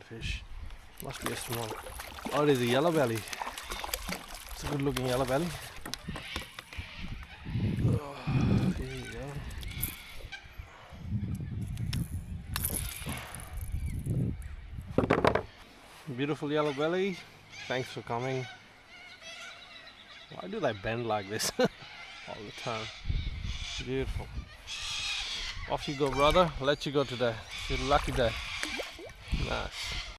Fish. Must be a small. Oh, there's a yellow belly. It's a good looking yellow belly. Oh, here you go. Beautiful yellow belly. Thanks for coming. Why do they bend like this all the time? Beautiful. Off you go, brother. Let you go today. It's your lucky day. Nice.